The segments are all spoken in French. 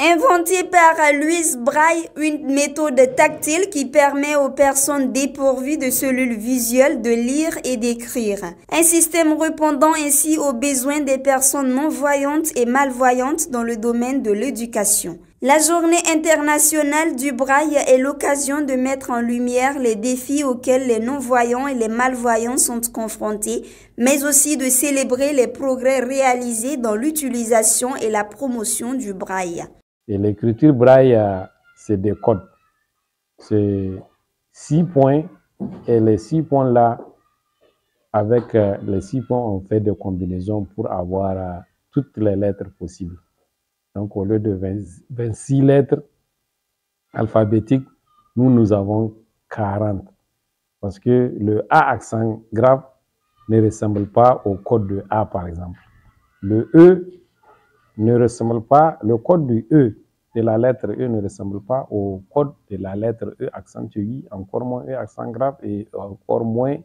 Inventé par Louis Braille, une méthode tactile qui permet aux personnes dépourvues de cellules visuelles de lire et d'écrire. Un système répondant ainsi aux besoins des personnes non-voyantes et malvoyantes dans le domaine de l'éducation. La Journée internationale du Braille est l'occasion de mettre en lumière les défis auxquels les non-voyants et les malvoyants sont confrontés, mais aussi de célébrer les progrès réalisés dans l'utilisation et la promotion du Braille. Et l'écriture braille, c'est des codes. C'est 6 points. Et les 6 points-là, avec les 6 points, on fait des combinaisons pour avoir toutes les lettres possibles. Donc, au lieu de 26 lettres alphabétiques, nous avons 40. Parce que le A accent grave ne ressemble pas au code de A, par exemple. Le E ne ressemble pas, le code du E, de la lettre E ne ressemble pas au code de la lettre E accent aigu, encore moins E accent grave et encore moins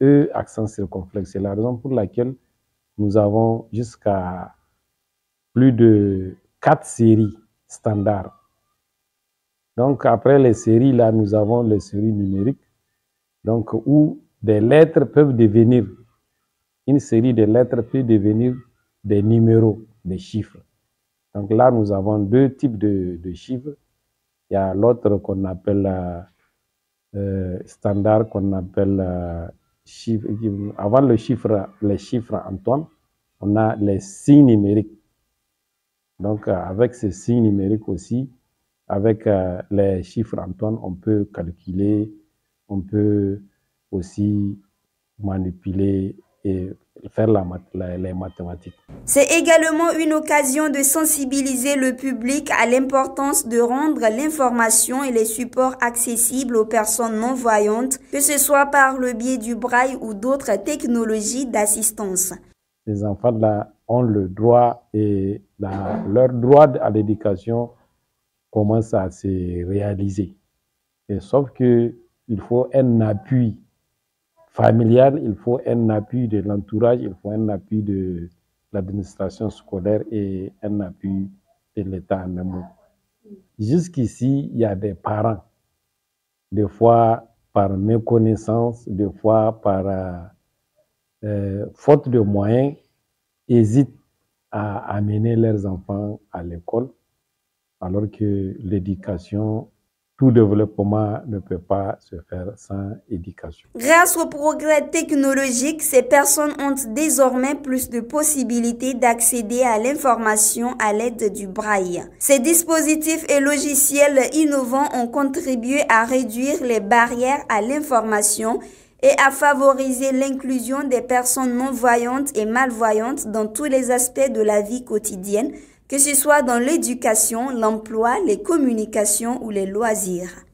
E accent circonflexe. C'est la raison pour laquelle nous avons jusqu'à plus de 4 séries standards. Donc après les séries, là, nous avons les séries numériques, donc où des lettres peuvent devenir, une série de lettres peut devenir des numéros, des chiffres. Donc là, nous avons 2 types de chiffres. Il y a l'autre qu'on appelle standard, qu'on appelle chiffre. Avant les chiffres Antoine, on a les signes numériques. Donc avec ces signes numériques aussi, avec les chiffres Antoine, on peut calculer, on peut aussi manipuler et faire les mathématiques. C'est également une occasion de sensibiliser le public à l'importance de rendre l'information et les supports accessibles aux personnes non-voyantes, que ce soit par le biais du braille ou d'autres technologies d'assistance. Les enfants là ont le droit et leur droit à l'éducation commence à se réaliser. Et sauf qu'il faut un appui familial, il faut un appui de l'entourage, il faut un appui de l'administration scolaire et un appui de l'État en amont. Jusqu'ici, il y a des parents, des fois par méconnaissance, des fois par faute de moyens, hésitent à amener leurs enfants à l'école, alors que l'éducation, tout développement ne peut pas se faire sans éducation. Grâce au progrès technologique, ces personnes ont désormais plus de possibilités d'accéder à l'information à l'aide du braille. Ces dispositifs et logiciels innovants ont contribué à réduire les barrières à l'information et à favoriser l'inclusion des personnes non-voyantes et malvoyantes dans tous les aspects de la vie quotidienne, que ce soit dans l'éducation, l'emploi, les communications ou les loisirs.